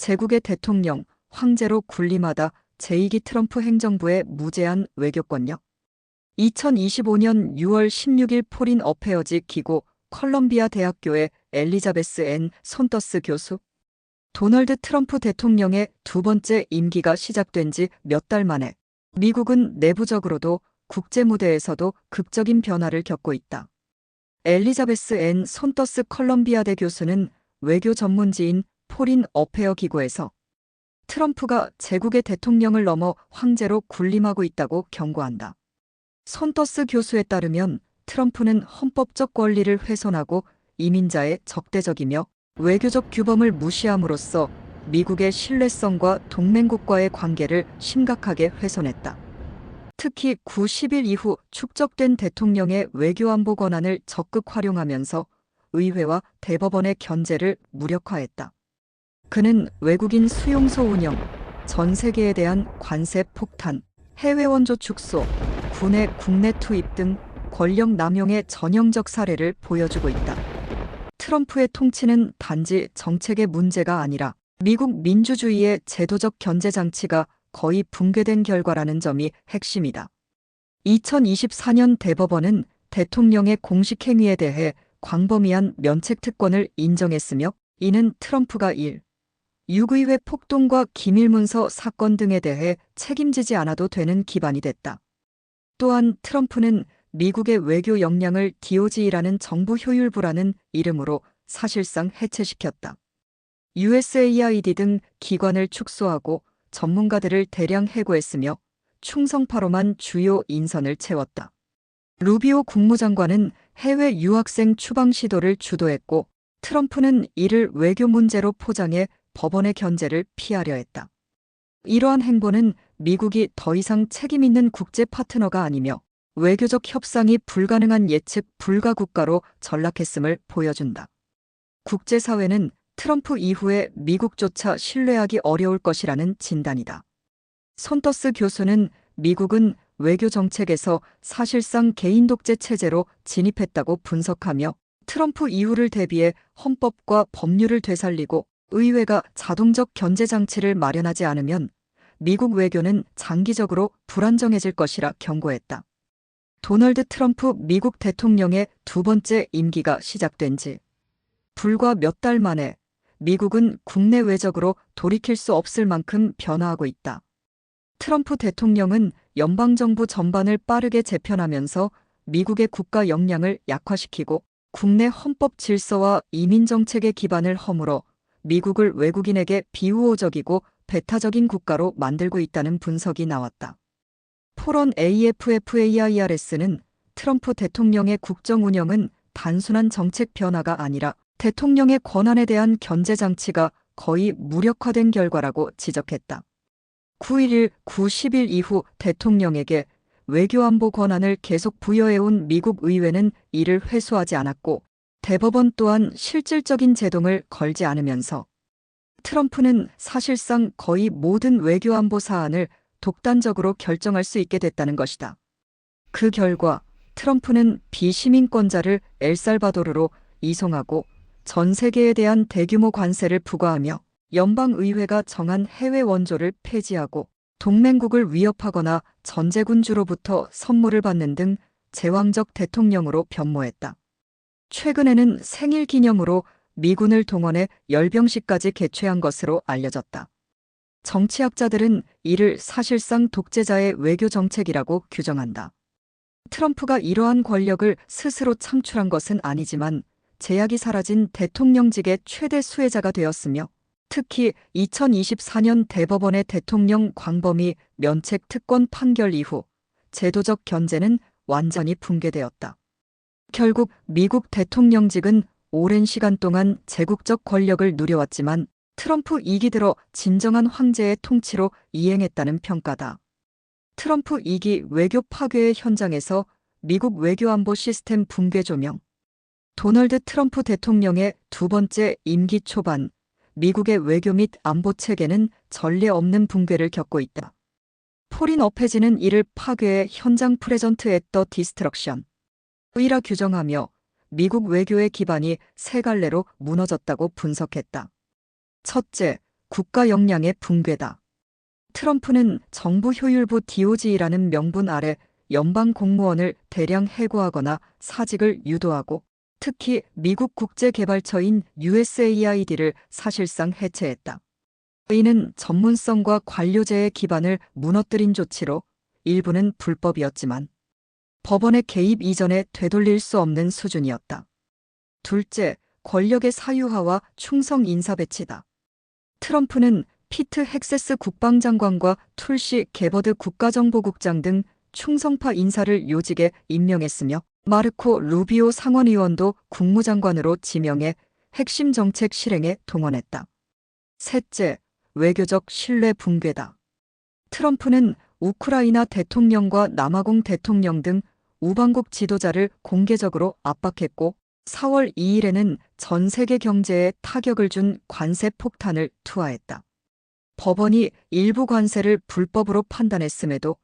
제국의 대통령, 황제로 군림하다 제2기 트럼프 행정부의 무제한 외교권력. 2025년 6월 16일 포린 어페어즈 기고 컬럼비아 대학교의 엘리자베스 앤 손더스 교수. 도널드 트럼프 대통령의 두 번째 임기가 시작된 지 몇 달 만에 미국은 내부적으로도 국제 무대에서도 극적인 변화를 겪고 있다. 엘리자베스 앤 손더스 컬럼비아대 교수는 외교 전문지인 포린 어페어 기고에서 트럼프가 제국의 대통령을 넘어 황제로 군림하고 있다고 경고한다. 손더스 교수에 따르면 트럼프는 헌법적 권리를 훼손하고 이민자의 적대적이며 외교적 규범을 무시함으로써 미국의 신뢰성과 동맹국과의 관계를 심각하게 훼손했다. 특히 9.11 이후 축적된 대통령의 외교안보 권한을 적극 활용하면서 의회와 대법원의 견제를 무력화했다. 그는 외국인 수용소 운영, 전 세계에 대한 관세 폭탄, 해외 원조 축소, 군의 국내 투입 등 권력 남용의 전형적 사례를 보여주고 있다. 트럼프의 통치는 단지 정책의 문제가 아니라 미국 민주주의의 제도적 견제 장치가 거의 붕괴된 결과라는 점이 핵심이다. 2024년 대법원은 대통령의 공식 행위에 대해 광범위한 면책 특권을 인정했으며 이는 트럼프가 6의회 폭동과 기밀문서 사건 등에 대해 책임지지 않아도 되는 기반이 됐다. 또한 트럼프는 미국의 외교 역량을 DOG라는 정부 효율부라는 이름으로 사실상 해체시켰다. USAID 등 기관을 축소하고 전문가들을 대량 해고했으며 충성파로만 주요 인선을 채웠다. 루비오 국무장관은 해외 유학생 추방 시도를 주도했고 트럼프는 이를 외교 문제로 포장해 법원의 견제를 피하려 했다. 이러한 행보는 미국이 더 이상 책임 있는 국제 파트너가 아니며 외교적 협상이 불가능한 예측 불가 국가로 전락했음을 보여준다. 국제사회는 트럼프 이후에 미국조차 신뢰하기 어려울 것이라는 진단이다. 손더스 교수는 미국은 외교 정책에서 사실상 개인 독재 체제로 진입했다고 분석하며 트럼프 이후를 대비해 헌법과 법률을 되살리고 의회가 자동적 견제 장치를 마련하지 않으면 미국 외교는 장기적으로 불안정해질 것이라 경고했다. 도널드 트럼프 미국 대통령의 두 번째 임기가 시작된 지 불과 몇 달 만에 미국은 국내 외적으로 돌이킬 수 없을 만큼 변화하고 있다. 트럼프 대통령은 연방정부 전반을 빠르게 재편하면서 미국의 국가 역량을 약화시키고 국내 헌법 질서와 이민정책의 기반을 허물어 미국을 외국인에게 비우호적이고 배타적인 국가로 만들고 있다는 분석이 나왔다. 포런 AFFAIRS는 트럼프 대통령의 국정 운영은 단순한 정책 변화가 아니라 대통령의 권한에 대한 견제 장치가 거의 무력화된 결과라고 지적했다. 9.11, 9.11 이후 대통령에게 외교안보 권한을 계속 부여해온 미국 의회는 이를 회수하지 않았고 대법원 또한 실질적인 제동을 걸지 않으면서 트럼프는 사실상 거의 모든 외교안보 사안을 독단적으로 결정할 수 있게 됐다는 것이다. 그 결과 트럼프는 비시민권자를 엘살바도르로 이송하고 전 세계에 대한 대규모 관세를 부과하며 연방의회가 정한 해외 원조를 폐지하고 동맹국을 위협하거나 전제군주로부터 선물을 받는 등 제왕적 대통령으로 변모했다. 최근에는 생일 기념으로 미군을 동원해 열병식까지 개최한 것으로 알려졌다. 정치학자들은 이를 사실상 독재자의 외교 정책이라고 규정한다. 트럼프가 이러한 권력을 스스로 창출한 것은 아니지만 제약이 사라진 대통령직의 최대 수혜자가 되었으며 특히 2024년 대법원의 대통령 광범위 면책 특권 판결 이후 제도적 견제는 완전히 붕괴되었다. 결국 미국 대통령직은 오랜 시간 동안 제국적 권력을 누려왔지만 트럼프 2기 들어 진정한 황제의 통치로 이행했다는 평가다. 트럼프 2기 외교 파괴의 현장에서 미국 외교안보 시스템 붕괴 조명. 도널드 트럼프 대통령의 두 번째 임기 초반, 미국의 외교 및 안보 체계는 전례 없는 붕괴를 겪고 있다. 포린 어페지는 이를 파괴의 현장 프레전트 앳 더 디스트럭션 이라 규정하며 미국 외교의 기반이 세 갈래로 무너졌다고 분석했다. 첫째, 국가 역량의 붕괴다. 트럼프는 정부 효율부 DOG라는 명분 아래 연방 공무원을 대량 해고하거나 사직을 유도하고 특히 미국 국제개발처인 USAID를 사실상 해체했다. 이는 전문성과 관료제의 기반을 무너뜨린 조치로 일부는 불법이었지만 법원의 개입 이전에 되돌릴 수 없는 수준이었다. 둘째, 권력의 사유화와 충성 인사 배치다. 트럼프는 피트 헥세스 국방장관과 툴시 게버드 국가정보국장 등 충성파 인사를 요직에 임명했으며 마르코 루비오 상원의원도 국무장관으로 지명해 핵심 정책 실행에 동원했다. 셋째, 외교적 신뢰 붕괴다. 트럼프는 우크라이나 대통령과 남아공 대통령 등 우방국 지도자를 공개적으로 압박했고 4월 2일에는 전 세계 경제에 타격을 준 관세 폭탄을 투하했다. 법원이 일부 관세를 불법으로 판단했음에도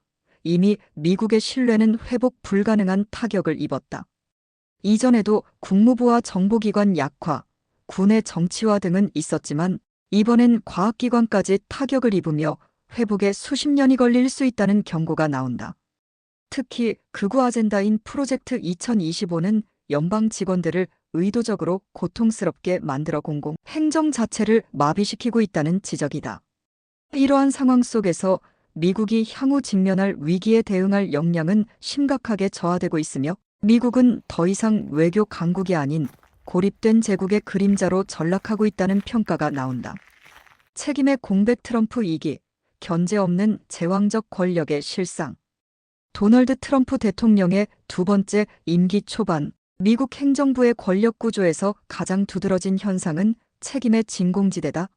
이미 미국의 신뢰는 회복 불가능한 타격을 입었다. 이전에도 국무부와 정보기관 약화, 군의 정치화 등은 있었지만 이번엔 과학기관까지 타격을 입으며 회복에 수십 년이 걸릴 수 있다는 경고가 나온다. 특히 극우 아젠다인 프로젝트 2025는 연방 직원들을 의도적으로 고통스럽게 만들어 공공 행정 자체를 마비시키고 있다는 지적이다. 이러한 상황 속에서 미국이 향후 직면할 위기에 대응할 역량은 심각하게 저하되고 있으며 미국은 더 이상 외교 강국이 아닌 고립된 제국의 그림자로 전락하고 있다는 평가가 나온다. 책임의 공백 트럼프 2기, 견제 없는 제왕적 권력의 실상. 도널드 트럼프 대통령의 두 번째 임기 초반, 미국 행정부의 권력 구조에서 가장 두드러진 현상은 책임의 진공지대다.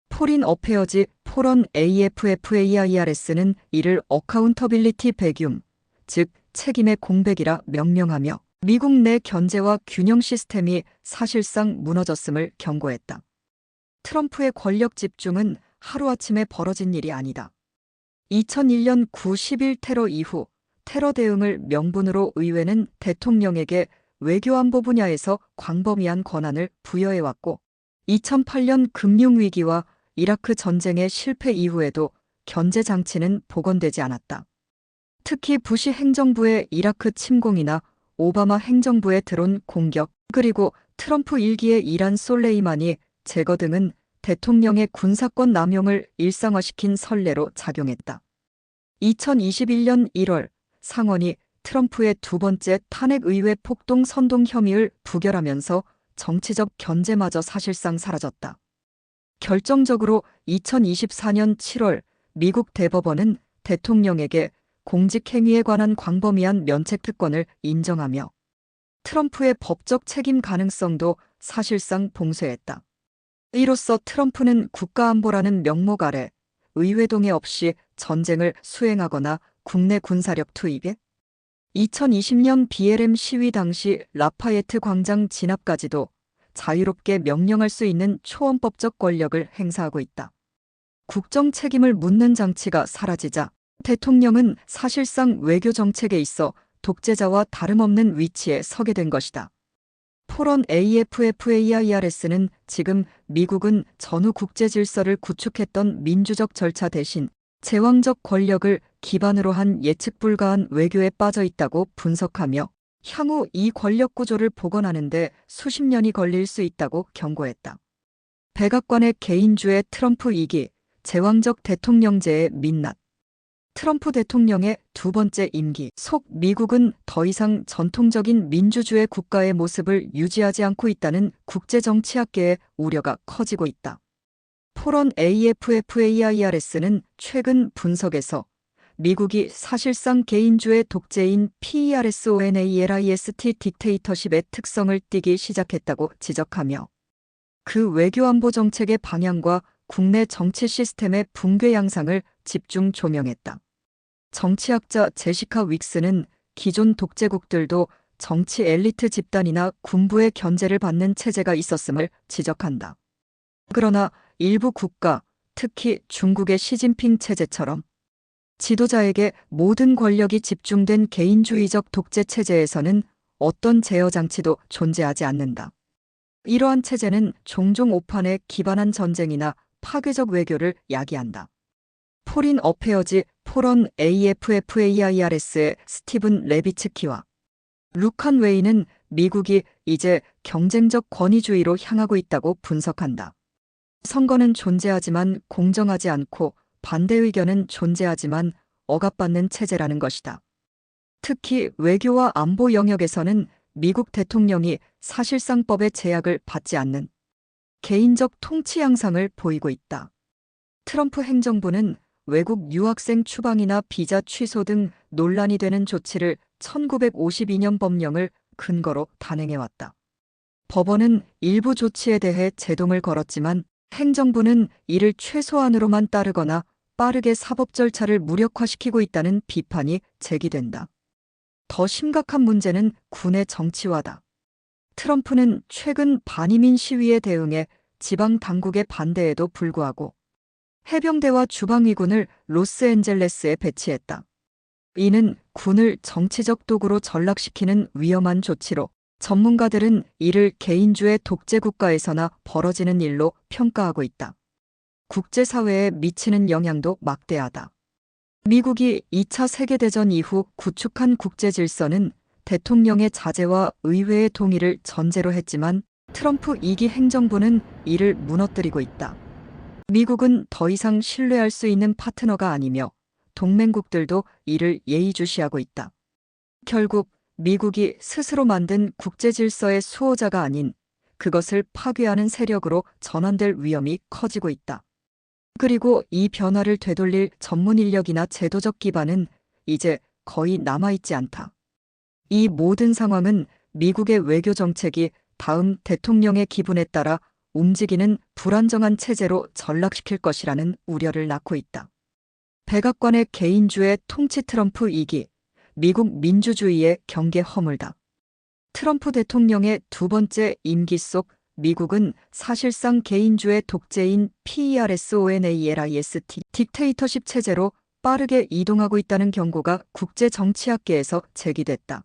포린 어페어즈 포런 AFFAIRS는 이를 어카운터빌리티 배듐, 즉 책임의 공백이라 명명하며 미국 내 견제와 균형 시스템이 사실상 무너졌음을 경고했다. 트럼프의 권력 집중은 하루아침에 벌어진 일이 아니다. 2001년 9/11 테러 이후 테러 대응을 명분으로 의회는 대통령에게 외교안보 분야에서 광범위한 권한을 부여해왔고 2008년 금융위기와 이라크 전쟁의 실패 이후에도 견제 장치는 복원되지 않았다. 특히 부시 행정부의 이라크 침공이나 오바마 행정부의 드론 공격, 그리고 트럼프 1기의 이란 솔레이마니 제거 등은 대통령의 군사권 남용을 일상화시킨 선례로 작용했다. 2021년 1월 상원이 트럼프의 두 번째 탄핵의회 폭동 선동 혐의를 부결하면서 정치적 견제마저 사실상 사라졌다. 결정적으로 2024년 7월 미국 대법원은 대통령에게 공직행위에 관한 광범위한 면책특권을 인정하며 트럼프의 법적 책임 가능성도 사실상 봉쇄했다. 이로써 트럼프는 국가안보라는 명목 아래 의회 동의 없이 전쟁을 수행하거나 국내 군사력 투입에 2020년 BLM 시위 당시 라파예트 광장 진압까지도 자유롭게 명령할 수 있는 초원법적 권력을 행사하고 있다. 국정 책임을 묻는 장치가 사라지자 대통령은 사실상 외교 정책에 있어 독재자와 다름없는 위치에 서게 된 것이다. 포런 AFFAIRS는 지금 미국은 전후 국제 질서를 구축했던 민주적 절차 대신 제왕적 권력을 기반으로 한 예측 불가한 외교에 빠져 있다고 분석하며 향후 이 권력 구조를 복원하는 데 수십 년이 걸릴 수 있다고 경고했다. 백악관의 개인주의 트럼프 2기, 제왕적 대통령제의 민낯. 트럼프 대통령의 두 번째 임기 속 미국은 더 이상 전통적인 민주주의 국가의 모습을 유지하지 않고 있다는 국제정치학계의 우려가 커지고 있다. 포런 AFFAIRS는 최근 분석에서 미국이 사실상 개인주의 독재인 PERSONALIST 딕테이터십의 특성을 띠기 시작했다고 지적하며 그 외교안보 정책의 방향과 국내 정치 시스템의 붕괴 양상을 집중 조명했다. 정치학자 제시카 윅스는 기존 독재국들도 정치 엘리트 집단이나 군부의 견제를 받는 체제가 있었음을 지적한다. 그러나 일부 국가, 특히 중국의 시진핑 체제처럼 지도자에게 모든 권력이 집중된 개인주의적 독재 체제에서는 어떤 제어 장치도 존재하지 않는다. 이러한 체제는 종종 오판에 기반한 전쟁이나 파괴적 외교를 야기한다. 포린 어페어즈 포런 AFFAIRS의 스티븐 레비츠키와 루칸 웨이는 미국이 이제 경쟁적 권위주의로 향하고 있다고 분석한다. 선거는 존재하지만 공정하지 않고 반대 의견은 존재하지만 억압받는 체제라는 것이다. 특히 외교와 안보 영역에서는 미국 대통령이 사실상 법의 제약을 받지 않는 개인적 통치 양상을 보이고 있다. 트럼프 행정부는 외국 유학생 추방이나 비자 취소 등 논란이 되는 조치를 1952년 법령을 근거로 단행해왔다. 법원은 일부 조치에 대해 제동을 걸었지만 행정부는 이를 최소한으로만 따르거나 빠르게 사법 절차를 무력화시키고 있다는 비판이 제기된다. 더 심각한 문제는 군의 정치화다. 트럼프는 최근 반이민 시위에 대응해 지방 당국의 반대에도 불구하고 해병대와 주방위군을 로스앤젤레스에 배치했다. 이는 군을 정치적 도구로 전락시키는 위험한 조치로 전문가들은 이를 개인주의 독재 국가에서나 벌어지는 일로 평가하고 있다. 국제사회에 미치는 영향도 막대하다. 미국이 2차 세계대전 이후 구축한 국제질서는 대통령의 자제와 의회의 동의를 전제로 했지만 트럼프 2기 행정부는 이를 무너뜨리고 있다. 미국은 더 이상 신뢰할 수 있는 파트너가 아니며 동맹국들도 이를 예의주시하고 있다. 결국 미국이 스스로 만든 국제질서의 수호자가 아닌 그것을 파괴하는 세력으로 전환될 위험이 커지고 있다. 그리고 이 변화를 되돌릴 전문 인력이나 제도적 기반은 이제 거의 남아있지 않다. 이 모든 상황은 미국의 외교 정책이 다음 대통령의 기분에 따라 움직이는 불안정한 체제로 전락시킬 것이라는 우려를 낳고 있다. 백악관의 개인주의 통치 트럼프 2기, 미국 민주주의의 경계 허물다. 트럼프 대통령의 두 번째 임기 속 미국은 사실상 개인주의 독재인 PERSONALIST 딕테이터십 체제로 빠르게 이동하고 있다는 경고가 국제정치학계에서 제기됐다.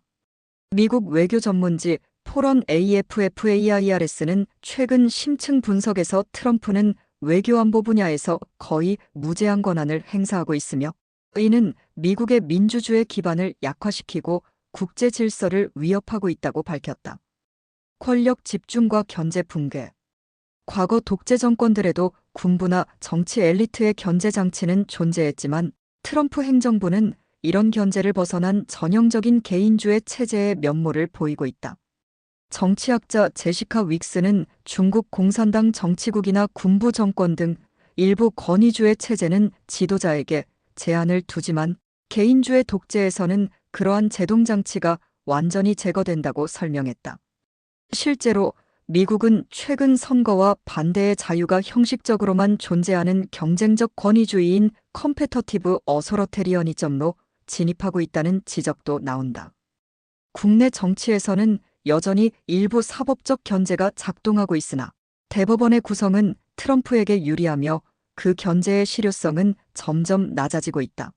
미국 외교 전문지 포런 AFFAIRS는 최근 심층 분석에서 트럼프는 외교안보 분야에서 거의 무제한 권한을 행사하고 있으며 이는 미국의 민주주의 기반을 약화시키고 국제 질서를 위협하고 있다고 밝혔다. 권력 집중과 견제 붕괴. 과거 독재 정권들에도 군부나 정치 엘리트의 견제 장치는 존재했지만 트럼프 행정부는 이런 견제를 벗어난 전형적인 개인주의 체제의 면모를 보이고 있다. 정치학자 제시카 윅스는 중국 공산당 정치국이나 군부 정권 등 일부 권위주의 체제는 지도자에게 제한을 두지만 개인주의 독재에서는 그러한 제동장치가 완전히 제거된다고 설명했다. 실제로 미국은 최근 선거와 반대의 자유가 형식적으로만 존재하는 경쟁적 권위주의인 컴페터티브 어소러테리어니즘로 진입하고 있다는 지적도 나온다. 국내 정치에서는 여전히 일부 사법적 견제가 작동하고 있으나 대법원의 구성은 트럼프에게 유리하며 그 견제의 실효성은 점점 낮아지고 있다.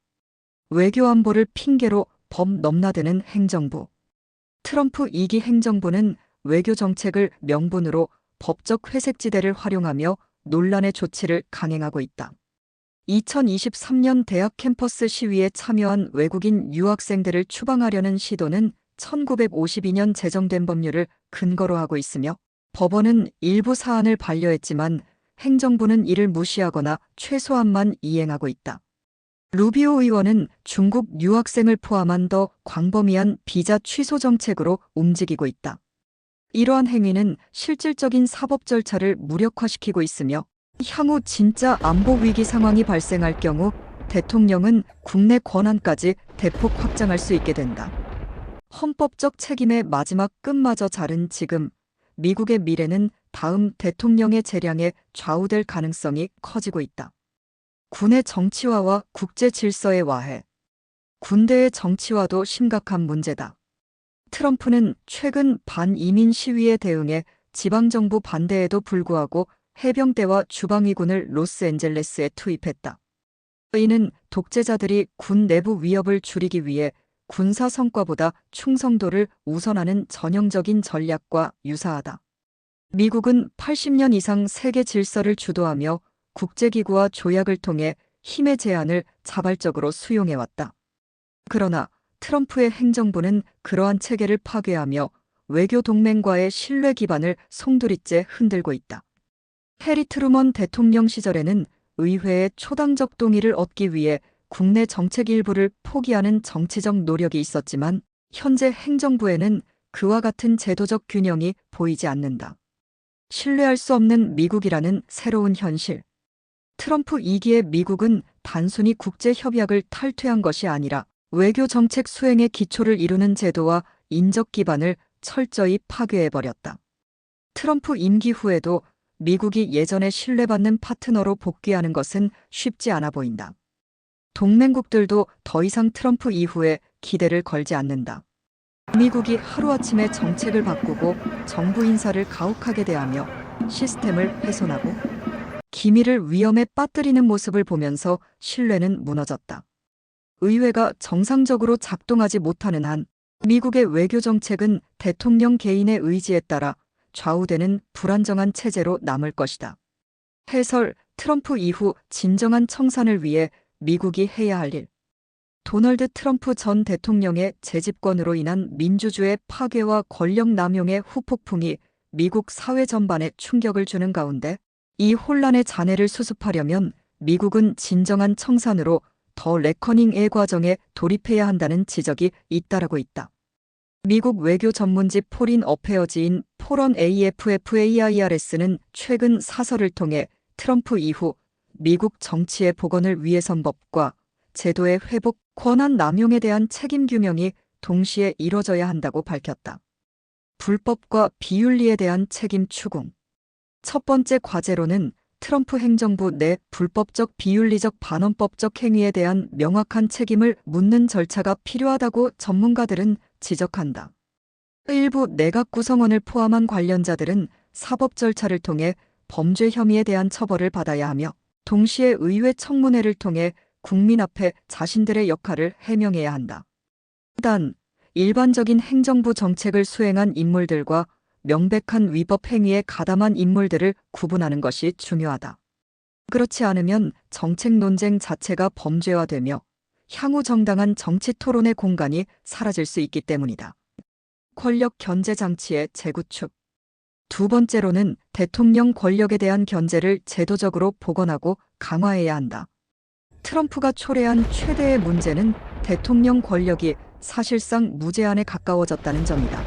외교안보를 핑계로 법 넘나드는 행정부. 트럼프 2기 행정부는 외교 정책을 명분으로 법적 회색지대를 활용하며 논란의 조치를 강행하고 있다. 2023년 대학 캠퍼스 시위에 참여한 외국인 유학생들을 추방하려는 시도는 1952년 제정된 법률을 근거로 하고 있으며 법원은 일부 사안을 반려했지만 행정부는 이를 무시하거나 최소한만 이행하고 있다. 루비오 의원은 중국 유학생을 포함한 더 광범위한 비자 취소 정책으로 움직이고 있다. 이러한 행위는 실질적인 사법 절차를 무력화시키고 있으며 향후 진짜 안보 위기 상황이 발생할 경우 대통령은 국내 권한까지 대폭 확장할 수 있게 된다. 헌법적 책임의 마지막 끝마저 자른 지금 미국의 미래는 다음 대통령의 재량에 좌우될 가능성이 커지고 있다. 군의 정치화와 국제 질서의 와해. 군대의 정치화도 심각한 문제다. 트럼프는 최근 반이민 시위에 대응해 지방정부 반대에도 불구하고 해병대와 주방위군을 로스앤젤레스에 투입했다. 이는 독재자들이 군 내부 위협을 줄이기 위해 군사 성과보다 충성도를 우선하는 전형적인 전략과 유사하다. 미국은 80년 이상 세계 질서를 주도하며 국제기구와 조약을 통해 힘의 제한을 자발적으로 수용해왔다. 그러나 트럼프의 행정부는 그러한 체계를 파괴하며 외교 동맹과의 신뢰 기반을 송두리째 흔들고 있다. 해리 트루먼 대통령 시절에는 의회의 초당적 동의를 얻기 위해 국내 정책 일부를 포기하는 정치적 노력이 있었지만 현재 행정부에는 그와 같은 제도적 균형이 보이지 않는다. 신뢰할 수 없는 미국이라는 새로운 현실. 트럼프 2기의 미국은 단순히 국제협약을 탈퇴한 것이 아니라 외교 정책 수행의 기초를 이루는 제도와 인적 기반을 철저히 파괴해버렸다. 트럼프 임기 후에도 미국이 예전에 신뢰받는 파트너로 복귀하는 것은 쉽지 않아 보인다. 동맹국들도 더 이상 트럼프 이후에 기대를 걸지 않는다. 미국이 하루아침에 정책을 바꾸고 정부 인사를 가혹하게 대하며 시스템을 훼손하고 기밀을 위험에 빠뜨리는 모습을 보면서 신뢰는 무너졌다. 의회가 정상적으로 작동하지 못하는 한 미국의 외교 정책은 대통령 개인의 의지에 따라 좌우되는 불안정한 체제로 남을 것이다. 해설: 트럼프 이후 진정한 청산을 위해 미국이 해야 할 일. 도널드 트럼프 전 대통령의 재집권으로 인한 민주주의 파괴와 권력 남용의 후폭풍이 미국 사회 전반에 충격을 주는 가운데 이 혼란의 잔해를 수습하려면 미국은 진정한 청산으로 더 레커닝의 과정에 돌입해야 한다는 지적이 잇따르고 있다. 미국 외교 전문지 포린 어페어지인 포런 AFFAIRS는 최근 사설을 통해 트럼프 이후 미국 정치의 복원을 위해선 법과 제도의 회복, 권한 남용에 대한 책임 규명이 동시에 이뤄져야 한다고 밝혔다. 불법과 비윤리에 대한 책임 추궁. 첫 번째 과제로는 트럼프 행정부 내 불법적 비윤리적 반헌법적 행위에 대한 명확한 책임을 묻는 절차가 필요하다고 전문가들은 지적한다. 일부 내각 구성원을 포함한 관련자들은 사법 절차를 통해 범죄 혐의에 대한 처벌을 받아야 하며 동시에 의회 청문회를 통해 국민 앞에 자신들의 역할을 해명해야 한다. 단, 일반적인 행정부 정책을 수행한 인물들과 명백한 위법 행위에 가담한 인물들을 구분하는 것이 중요하다. 그렇지 않으면 정책 논쟁 자체가 범죄화되며 향후 정당한 정치 토론의 공간이 사라질 수 있기 때문이다. 권력 견제 장치의 재구축. 두 번째로는 대통령 권력에 대한 견제를 제도적으로 복원하고 강화해야 한다. 트럼프가 초래한 최대의 문제는 대통령 권력이 사실상 무제한에 가까워졌다는 점이다.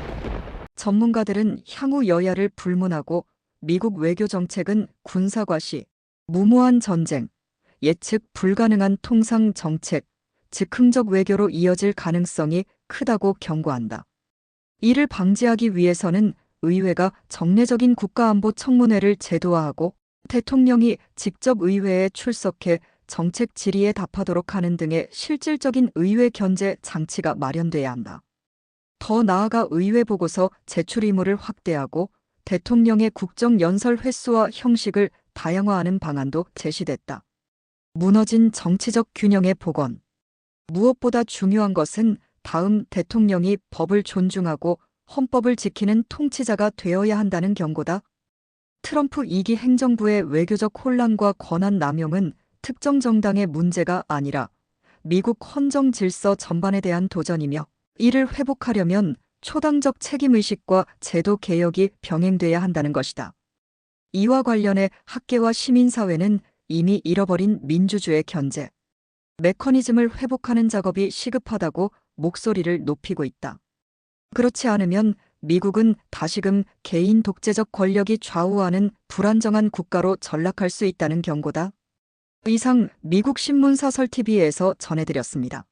전문가들은 향후 여야를 불문하고 미국 외교 정책은 군사과시, 무모한 전쟁, 예측 불가능한 통상 정책, 즉흥적 외교로 이어질 가능성이 크다고 경고한다. 이를 방지하기 위해서는 의회가 정례적인 국가안보 청문회를 제도화하고 대통령이 직접 의회에 출석해 정책 질의에 답하도록 하는 등의 실질적인 의회 견제 장치가 마련돼야 한다. 더 나아가 의회 보고서 제출 의무를 확대하고 대통령의 국정연설 횟수와 형식을 다양화하는 방안도 제시됐다. 무너진 정치적 균형의 복원. 무엇보다 중요한 것은 다음 대통령이 법을 존중하고 헌법을 지키는 통치자가 되어야 한다는 경고다. 트럼프 2기 행정부의 외교적 혼란과 권한 남용은 특정 정당의 문제가 아니라 미국 헌정 질서 전반에 대한 도전이며 이를 회복하려면 초당적 책임의식과 제도 개혁이 병행돼야 한다는 것이다. 이와 관련해 학계와 시민사회는 이미 잃어버린 민주주의 견제 메커니즘을 회복하는 작업이 시급하다고 목소리를 높이고 있다. 그렇지 않으면 미국은 다시금 개인 독재적 권력이 좌우하는 불안정한 국가로 전락할 수 있다는 경고다. 이상 미국 신문 사설 TV에서 전해드렸습니다.